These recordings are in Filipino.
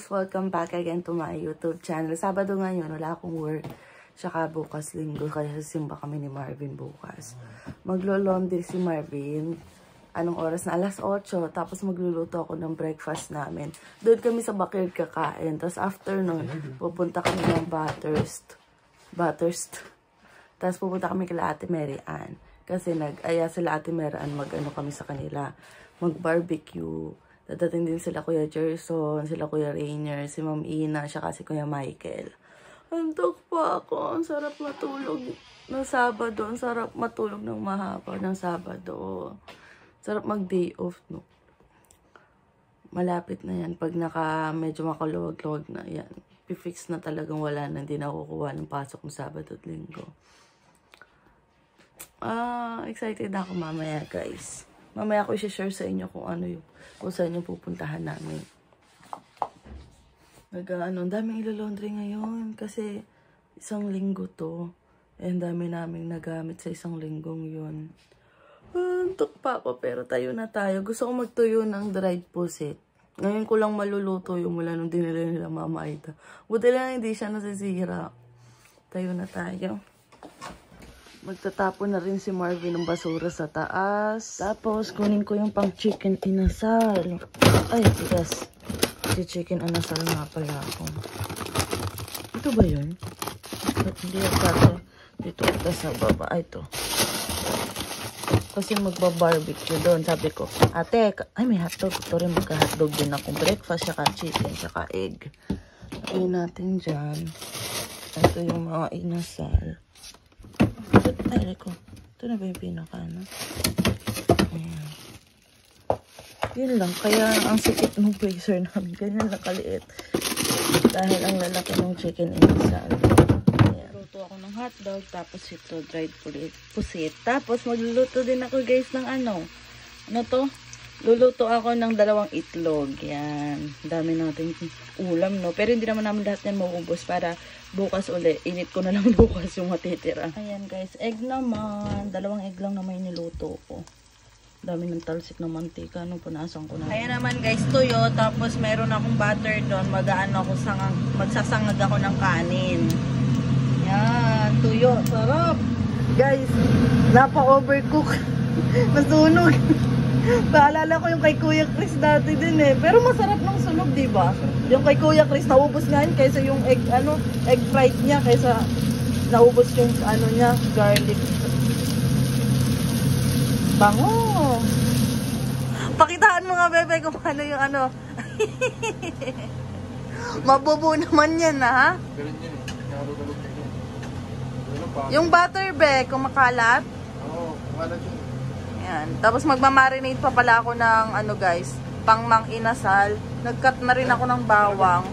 Welcome back again to my YouTube channel. Sabado ngayon, wala akong work. Tsaka bukas linggo, kaya simba kami ni Marvin bukas. Maglo-laundry si Marvin. Anong oras na? Alas 8. Tapos magluluto ako ng breakfast namin. Doon kami sa backyard kakain. Tapos after nun, pupunta kami ng Butterst. Tapos pupunta kami kila Ate Mary Ann. Kasi nag-aya sila Ate Mary Ann mag-ano kami sa kanila. Mag-barbecue. Dadating din sila Kuya Jerson, sila Kuya Rainier, si Ma'am Ina, siya kasi Kuya Michael. Antok pa ako. Ang sarap matulog ng Sabado. Ang sarap matulog ng mahaba ng Sabado. Sarap mag-day off, no? Malapit na yan. Pag medyo makaluwag-luwag na yan. Pifix na talagang wala na. Hindi na kukuha ng pasok ng Sabado at Linggo. Excited na ako mamaya, guys. Mamaya ako i-share sa inyo kung ano yung, kung saan yung pupuntahan namin. Ang daming ilo-laundry ngayon kasi isang linggo to. Ang dami naming nagamit sa isang linggong yun. Antok pa ako pero tayo na tayo. Gusto ko magtuyo ng dried pusit. Ngayon ko lang maluluto yung mula nung dinila nila Mama Aida. Buti lang hindi siya nasisira. Tayo na tayo. Magtatapon na rin si Marvin ng basura sa taas. Tapos, kunin ko yung pang chicken inasal. Ay, tigas. Si chicken inasal nga pala ako. Ito ba yun? Hindi ako. Dito ito sa baba. Ay, ito. Kasi magba-barbecue doon. Sabi ko, ate, ay may hotdog. Ito rin magka-hotdog din akong breakfast, saka chicken, saka egg. Ayun natin dyan. Ito yung mga inasal. Ay, ko. Ito na ba yung pinaka, no? Ayan. Yun lang. Kaya ang sikip ng freezer namin. Ganyan lang kaliit. Dahil ang lalaki ng chicken inasal. Ayan. Luto ako ng hotdog. Tapos ito, dried pusit. Tapos magluluto din ako, guys, ng ano. Ano to? Luluto ako ng 2 itlog. Yan. Dami natin ulam, no? Pero hindi naman namin lahat yan mauubos para bukas uli. Init ko na lang bukas yung matitira. Ayan, guys. Egg naman. 2 egg lang naman yung niluto ko. Dami ng talsik ng mantika. Ano, punasan ko na. Ayan naman, guys. Tuyo. Tapos meron akong butter doon. Magsasangag ako ng kanin. Yan. Tuyo. Sarap. Guys, napa-overcook. Nasunog. Paalala ko yung kay Kuya Chris dati din eh. Pero masarap ng sunog, di ba? Yung kay Kuya Chris, naubos nga yun kaysa yung egg, egg fried niya, kaysa naubos yung niya, garlic. Bango! Pakitaan mo nga, bebe, kung ano yung Mabubo naman yan, ha? Yung butter, be, kung makalat. Oo, makalat yun. Yan. Tapos magmamarinate pa pala ako ng guys, pangmang inasal. Nag-cut na rin ako ng bawang.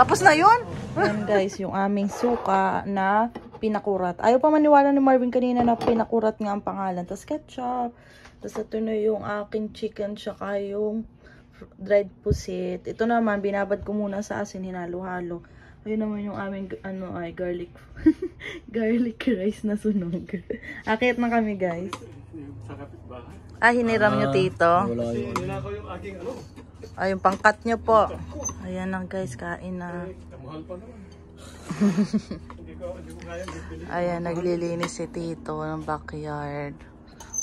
Tapos na yun! Yan guys, yung aming suka na pinakurat. Ayaw pa maniwala ni Marvin kanina na pinakurat nga ang pangalan. Tapos ketchup. Tapos ito na yung aking chicken tsaka yung dried pusit. Ito naman, binabad ko muna sa asin, hinalo-halo. Ayun naman yung aming ay garlic garlic rice na sunog. Akit na kami guys. Sa kapitbahay. Hiniram nyo tito. Ninakaw yung aking Yung pangkat nyo po. Ayan lang guys, kain na. Mahal pa naman. Hindi ko kaya bibili. Ayan, naglilinis si tito ng backyard.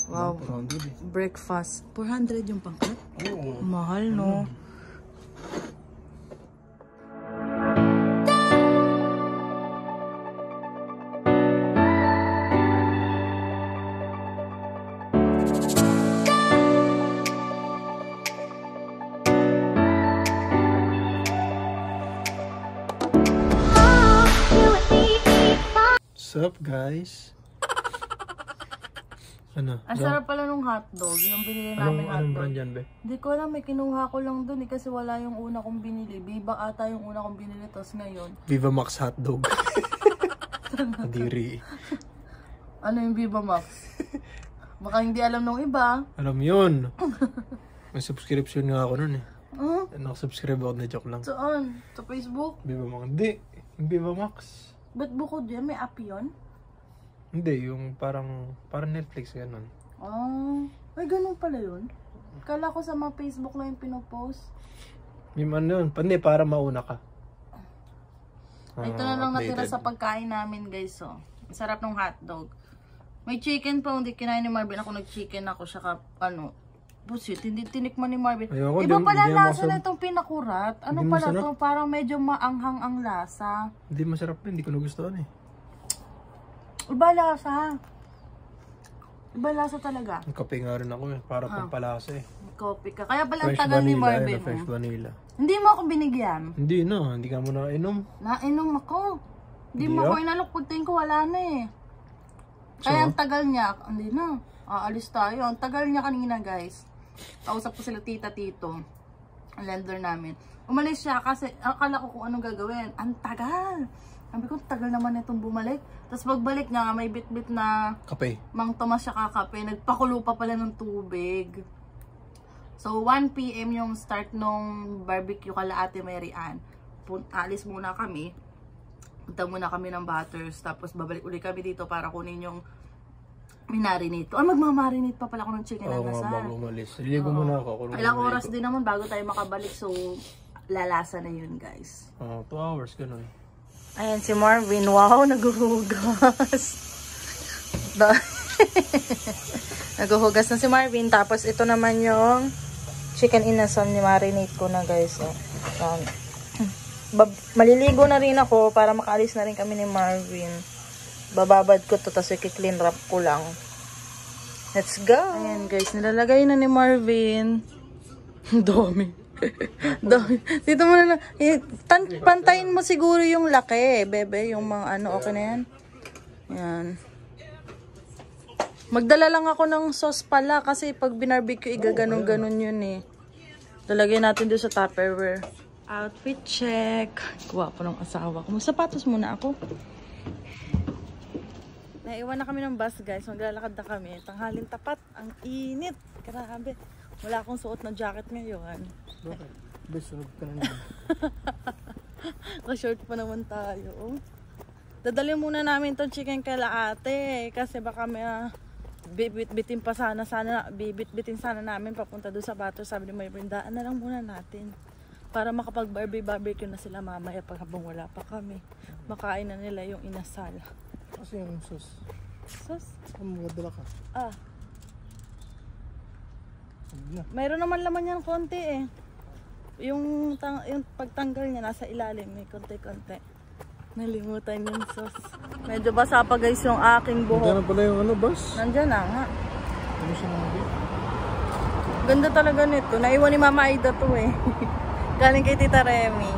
Wow. 400 Breakfast. 400 yung pangkat? Oo. Mahal, no? What's up, guys? Ano? Ang sarap pala nung hotdog. Yung binili namin hotdog. Anong brand yan, be? Hindi ko alam. May kinuha ko lang dun kasi wala yung una kong binili. Viva ata yung una kong binili. Tapos ngayon. Viva Max hotdog. Adiri. Ano yung Viva Max? Baka hindi alam nung iba. Alam yun. May subscription nga ako nun eh. Huh? Nakasubscribe ako na joke lang. Saan? Sa Facebook? Viva Max. Hindi. Yung Viva Max. Ba't bukod yan? May app yun? Hindi. Yung parang Netflix ganun. Ay, ganun pala yun. Kala ko sa mga Facebook lang yung pinopost. May ano yun. Pandi, para mauna ka. Ito na lang natira sa pagkain namin, guys. Oh. Ang sarap ng hotdog. May chicken pa, hindi kinain ni Marvin. Ako nag-chicken ako, saka ano, busit, hindi tinikman ni Marvin. Ayoko, Iba pala di lasa masarap. na itong pinakurat. Ano Hindi pala masarap. to? Parang medyo maanghang ang lasa. Hindi masarap yun. Hindi ko nagustuhan eh. Iba lasa. Iba lasa talaga. Ang kape nga rin ako eh. Para pampalasa eh. Coffee ka. Kaya pala ang Fresh tagal ni vanilla. Marvin. Ayun, fresh vanilla. Hindi mo ako binigyan. Hindi na. Hindi ka mo nainom. Nainom ako. Hindi mo Hindi ako ah? inalok. Pagtingin ko wala na eh. Kaya ang tagal niya. Hindi na. Aalis tayo. Ang tagal niya kanina, guys. Kausap ko sila tita tito. Ang lender namin. Umalis siya kasi akala ko kung anong gagawin. Ang tagal. Sabi ko, tagal naman itong bumalik. Tapos pagbalik niya, may bit-bit na Kape. Mang Tomas siya kakape. Nagpakulo pa pala ng tubig. So, 1 PM yung start nung barbecue kala Ate Mary Ann. Alis muna kami. Punta muna kami ng Butters. Tapos babalik ulit kami dito para kunin yung minarinate. Magmamarinate pa pala ako ng chicken Oo na nga, gasal. bago umalis. Liligo muna ako. Ilang oras din naman bago tayo makabalik. So, lalasa na yun, guys. 2 hours, ganun. Ayan si Marvin. Wow, naguhugas. Naguhugas na si Marvin. Tapos ito naman yung chicken inasal ni marinate ko na, guys. Oh. Maliligo na rin ako para makaalis na rin kami ni Marvin. Bababad ko to, tapos i-clean wrap ko lang. Let's go! Ayan, guys, nilalagay na ni Marvin. Dami. Dami. Dito mo na lang. Pantayin mo siguro yung laki, bebe. Yung mga ano, okay na yan. Yan. Magdala lang ako ng sauce pala kasi pag binarbecue, igaganon-ganon yun eh. Lalagay natin doon sa Tupperware. Outfit check. Gwapo ng asawa ko. Magsapatos muna ako. Naiwan na kami ng bus, guys. Maglalakad na kami. Tanghalin tapat. Ang init. Grabe. Wala akong suot na jacket ngayon. Bakit? Bes, sunod ka na naman. Ka-short pa naman tayo. Oh. Dadali muna namin itong chicken kala ate. Kasi baka may bibit-bitin pa sana. Bibit-bitin sana namin papunta doon sa bato. Sabi ni Mayrin, daan na lang muna natin. Para makapag-barbecue na sila mamaya pag habang wala pa kami. Makain na nila yung inasal. Kasi yung sus. Sus? Magadala ka. Mayroon naman laman yan konti eh. Yung pagtanggal niya nasa ilalim. May konti-konti. Nalimutan yung sus. Medyo basa pa, guys, yung aking buhok. Nandiyan na pala yung ano, boss? Nandyan na nga. Ano siya naman? Ganda talaga nito. Naiwan ni Mama Aida to eh. Galing kay Tita Remy.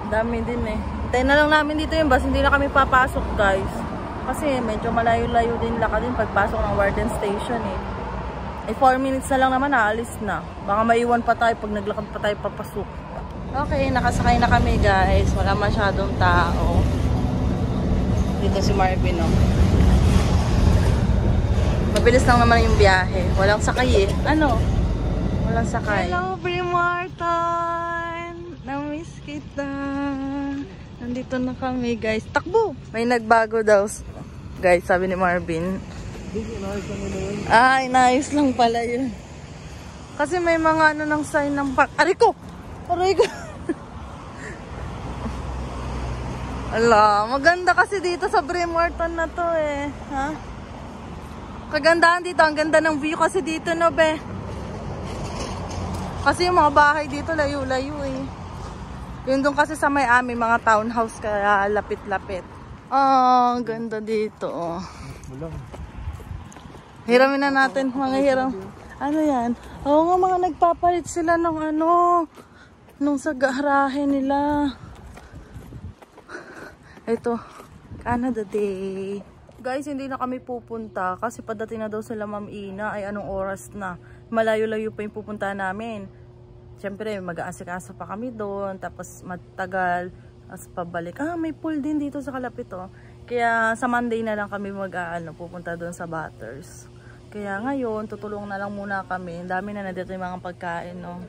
Dami din eh. Hintayin na lang namin dito yung bus. Hindi na kami papasok, guys. Kasi medyo malayo-layo din lakadin pagpasok ng Warden Station eh. 4 minutes na lang naman, aalis na. Baka maiwan pa tayo pag naglakad pa tayo papasok. Okay, nakasakay na kami, guys. Wala masyadong tao. Dito si Marvin, oh. Mabilis lang naman yung biyahe. Walang sakay eh. Ano? Walang sakay. Hello, Bri Martin! Na-miss kita. Nandito na kami, guys. Takbo! May nagbago daw. Guys, sabi ni Marvin. Inayos lang pala yun. Kasi may mga ano ng sign ng Aray ko! Aray ko! Ala, maganda kasi dito sa Bremerton na to eh. Ha? Kagandahan dito. Ang ganda ng view kasi dito, no, be? Kasi yung mga bahay dito layo-layo eh. Yun doon kasi sa Miami, mga townhouse kaya lapit-lapit. Ang ganda dito. Oh. Hiramin na natin, mga hiram. Ano yan? Oo nga, mga nagpapalit sila ng ano, nung sa garahe nila. Ito, Canada Day. Guys, hindi na kami pupunta kasi padating na daw sila Ma'am Ina. Ay, anong oras na? Malayo-layo pa yung pupunta namin. Siyempre, mag-aasikaso pa kami doon. Tapos matagal. Tapos pabalik. May pool din dito sa kalapit, oh. Kaya sa Monday na lang kami pupunta doon sa Butters. Kaya ngayon, tutulong na lang muna kami. Ang dami na dito yung mga pagkain, no.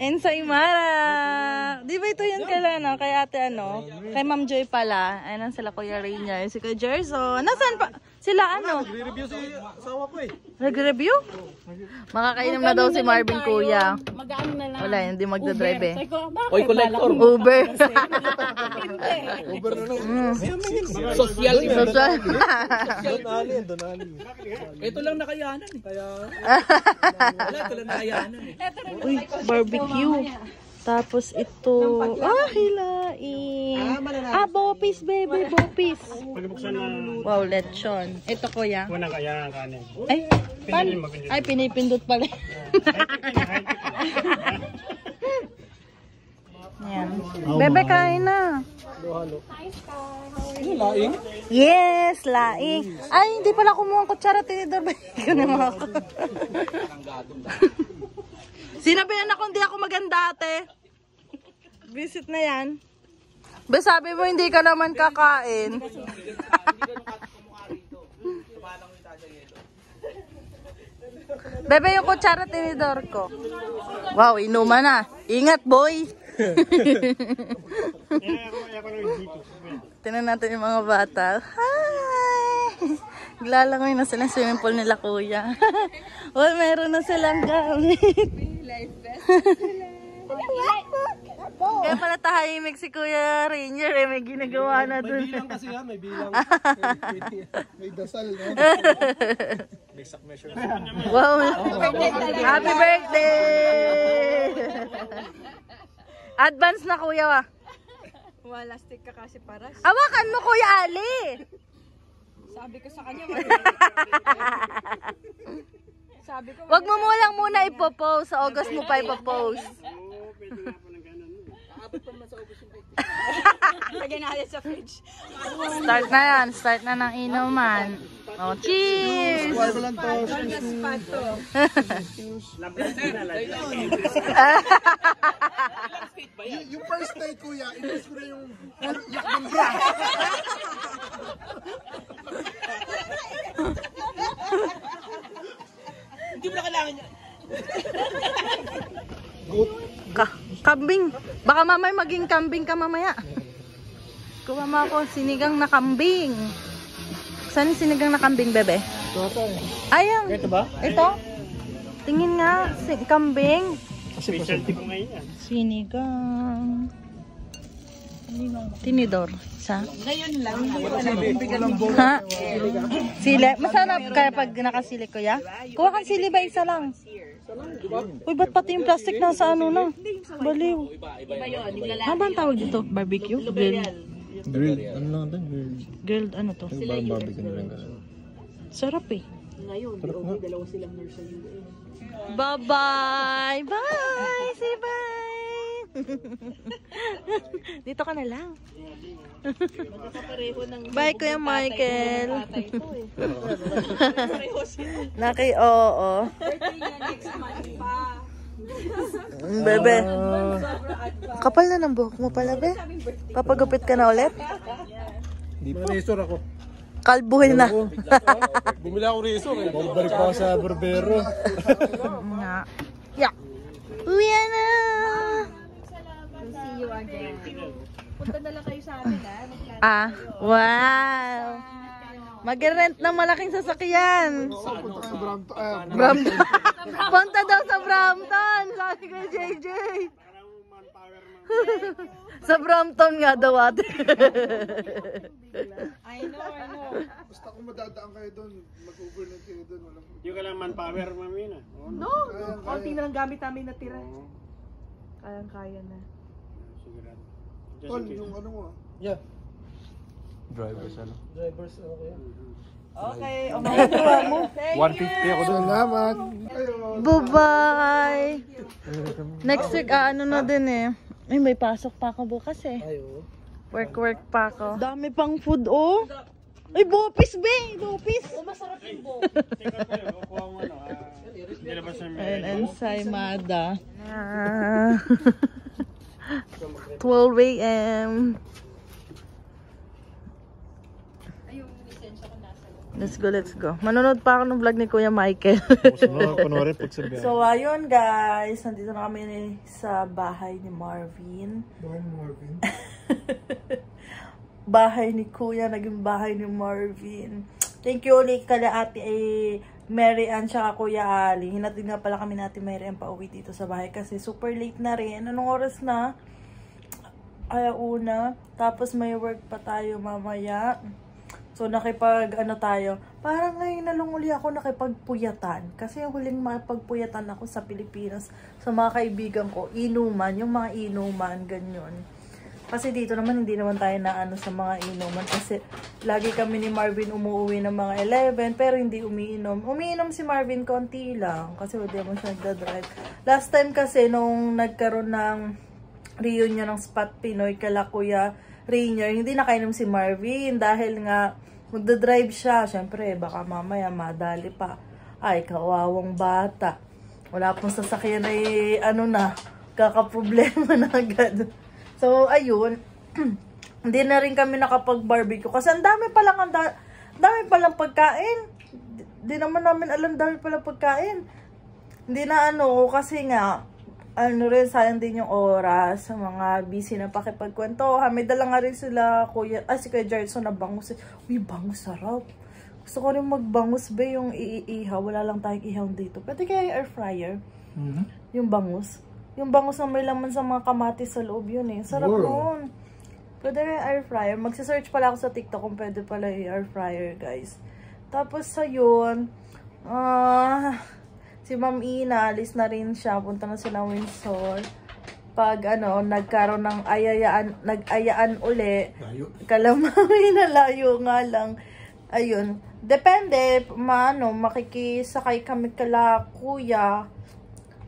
Ensaymara! Di ba ito yun kay, no? Kay ate ano? Kay Ma'am Joy pala. Ayun sila Kuya Rainier, si Kuya Jerson. Nasaan pa? Sila ano? Nagre-review si asawa ko eh. Nag-review? Makakainom na daw si Marvin Kuya. Mag-ano na lang. Wala, hindi magdadrive eh. Oy, collector. Uber. Uber na lang. Social. Social. Donali. Ito lang nakayanan eh. Wala, ito lang nakayanan eh. Uy, barbecue. Tapos ito, hilain. Bopis, baby, bopis. Pagibuksan na. Wow, lechon. Ito, kuya. Unang kaya ang kanin. Ay, pinipindot pala. Ayan. Bebe, kain na. Laing? Yes, laing. Ay, hindi pala kumuha ang kutsara. Tinidor ba? Ikaw naman ako. Sinabihan ako, hindi ako maganda, ate. Visit na yan. Be, sabi mo hindi ka naman kakain. Bebe, yung kutsara tinidor ko. Wow, inuman na. Ingat, boy. Tingnan natin yung mga bata. Hi! Naglalangoy na sila swimming pool nila, kuya. Well, meron na silang gamit. Kaya pala tahimik si Kuya Rainier eh. May ginagawa na dun. May bilang kasi yan, may bilang. May dasal, no? May sack measure. Wow! Happy birthday! Advance na, kuya, wa. Wala stick ka kasi paras. Awakan mo, Kuya Ali! Sabi ko sa kanya, sabi ko, Wag mo lang muna ipopost. Sa August mo pa ipopost. Oo, pwede nga pa ng ganun. lagyan natin sa fridge. Start na yan. Start na ng inuman. Oh, cheers! Yung first night, kuya, inis ko na yung yak ng bra. Hindi mo na kailangan yan. Kambing. Baka mamay maging kambing ka mamaya. Kuha mo ako sinigang na kambing. Saan yung sinigang na kambing, bebe? Ayan. Ito ba? Ito? Tingin nga, kambing. Specialty ko ngayon yan. Sinigang. Tinidor. Sa? Ngayon lang. Ha? Sili. Masarap kaya pag nakasili ko, ya? Kuha kang sili ba? Isa lang. Uy, ba't pati yung plastic nasa ano na? Baliw. Ano ba ang tawag dito? Barbecue? Grilled. Ano lang ito? Grilled ano to? Parang barbecue na lang. Sarap eh. Ngayon, dalawa silang nurse sa UN. Bye-bye! Bye! Say bye! Dito ka na lang. Magkakapareho ng... Bye, Kuya Michael. tatay ko eh. Pareho sila. Oo. Birthday niya next month pa. Bebe. Kapal na ng buhok mo pala, be. Papagupit ka na ulit? Di pa. Resor ako. Kalbuhin na. Bumili ako resor eh. Balik pa ako sa barbero. Nga. Yeah. Uwi na. We'll see you again. Punta na lang kayo sa amin, ha? Wow. Mag-rent ng malaking sasakyan. Brampton. Punta daw sa Brampton. Sabi ko, JJ. Sa Brampton nga daw ate. I know. Basta kung madadaan kayo doon, mag-overnight kayo doon. Yung ka lang manpower, mamina. No, konti na lang gamit namin natira. Kayang-kaya na. Sigurado. Tol, yung ano mo ah. Yeah. Drivers ano? Drivers, okay. Okay, mo. 150 ako doon. Salamat. Bye-bye. Next week, ano na din eh. Ay, may pasok pa ako bukas eh. Work pa ako. Dami pang food, oh. Ay, bopis, be! Bopis! masarap yung bo. Tingnan ko yun, kukuha mo ano. Nilabas na Ayan, ensaymada. 12 a.m. Ay, yung lisensya ko nasa loob. Let's go, let's go. Manonood pa ako ng vlog ni Kuya Michael. Panoorin pag sabihan. So, ayun guys. Nandito na kami sa bahay ni Marvin. Bahay ni Marvin? Bahay ni Kuya, naging bahay ni Marvin. Thank you ulit kala ate Mary Ann tsaka Kuya Ali. Hinatid nga pala kami natin Mary Ann pauwi dito sa bahay kasi super late na rin. Anong oras na? Ay, una. Tapos may work pa tayo mamaya. So, tayo. Parang ngayon na lang uli ako nakipagpuyatan. Kasi yung huling makipagpuyatan ako sa Pilipinas, sa mga kaibigan ko, inuman, yung mga inuman, ganyan. Kasi dito naman, hindi naman tayo na sa mga inuman. Kasi lagi kami ni Marvin umuwi ng mga 11, pero hindi umiinom. Umiinom si Marvin konti lang, kasi hindi mo siya nagdadrive. Last time kasi, nung nagkaroon ng reunion ng Spot Pinoy kala Kuya Rainier, hindi nakainom si Marvin dahil nga magdadrive siya. Siyempre, baka mamaya madali pa. Ay, kawawang bata. Wala pong sasakyan ay kakaproblema na agad. So, ayun. Hindi na rin kami nakapag-barbecue kasi ang dami palang pagkain. Hindi naman namin alam dami palang pagkain. Hindi na kasi nga sayang din yung oras sa mga busy na pakipagkwentuhan. May dala nga rin sila, si Kuya Jerson na bangus. Uy, bangus, sarap. Gusto ko rin magbangus ba yung iihaw. Wala lang tayong ihaw dito. Pwede kaya air fryer. Yung bangus. Yung bangus na may laman sa mga kamatis sa loob yun eh. Sarap nun. Pwede kaya air fryer. Magsisearch pala ako sa TikTok kung pwede pala yung air fryer, guys. Tapos sa yun, si Ma'am Ina, alis na rin siya. Punta na sila Windsor. Pag nagkaroon ng nag-ayaan uli. Kalamami na layo nga lang. Ayun. Depende, makikisakay kami kala Kuya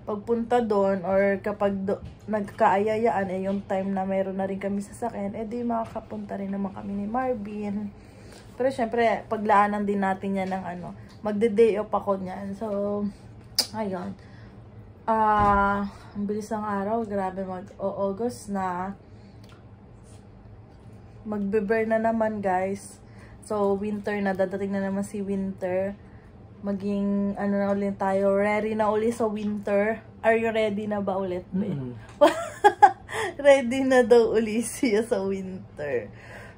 pagpunta doon or kapag nagkaayayaan yung time na meron na rin kami sasakyan, di makakapunta rin naman kami ni Marvin. Pero syempre, paglaanan din natin yan ng magde-day off ako niyan. So, ayun. Ang bilis ng araw. Grabe, August na. Magbe-burn na naman, guys. So, winter na. Dadating na naman si winter. Maging, na ulit tayo. Ready na ulit sa winter. Are you ready na ba ulit? Ready na daw ulit siya sa winter.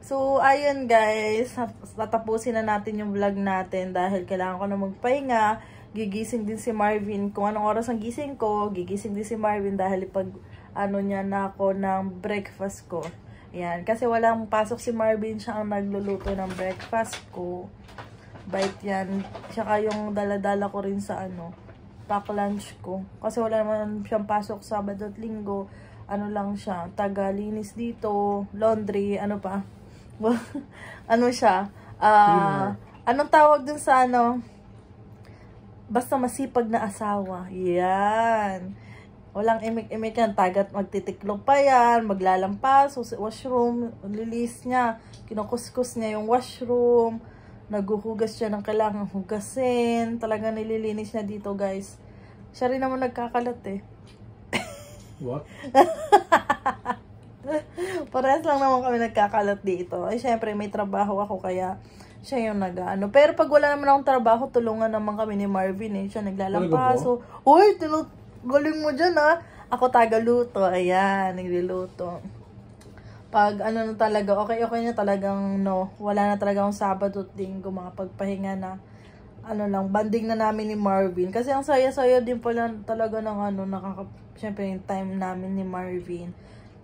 So, ayun guys. Tatapusin na natin yung vlog natin dahil kailangan ko na magpahinga. Gigising din si Marvin. Kung anong oras ang gising ko, gigising din si Marvin dahil niya na ako ng breakfast ko. Ayan. Kasi walang pasok si Marvin, siya ang nagluluto ng breakfast ko. Bite yan. Tsaka yung dala-dala ko rin sa pack lunch ko. Kasi wala naman siyang pasok Sabado at Linggo. Lang siya. Taga-linis dito. Laundry. Pa? Siya. Anong tawag dun sa basta masipag na asawa. Yan. Walang imik-imik yan. Tagat magtitiklop pa yan. Maglalampas. Washroom. Lilis niya. Kinukuskus niya yung washroom. Naghuhugas siya ng kailangang hugasin. Talaga nililinis niya dito, guys. Siya rin naman nagkakalat eh. What? Parehas lang naman kami nagkakalat dito. Ay, syempre, may trabaho ako kaya siya yung Pero pag wala naman akong trabaho, tulungan naman kami ni Marvin eh. Siya naglalampaso. Uy, galing mo dyan Ako tagaluto. Ayan, nagluluto. Pag na talaga, okay na talagang wala na talagang Sabado at Linggo, mga pagpahinga na, banding na namin ni Marvin. Kasi ang saya-saya din pala talaga ng syempre yung time namin ni Marvin.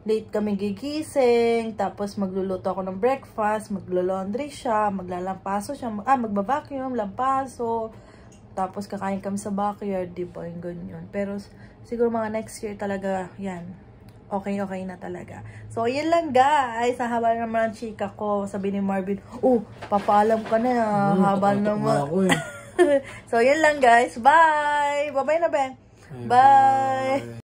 Late kami gigising, tapos magluluto ako ng breakfast, maglo-laundry siya, maglalampaso siya, magba-vacuum, lampaso, tapos kakain kami sa backyard, diba, yung ganyan. Pero siguro mga next year talaga, yan. Okay na talaga. So, yun lang guys. Sa haba naman ang chika ko. Sabi ni Marvin, papaalam ka na. Haba naman. So, yun lang guys. Bye! Bye-bye na, Ben. Bye!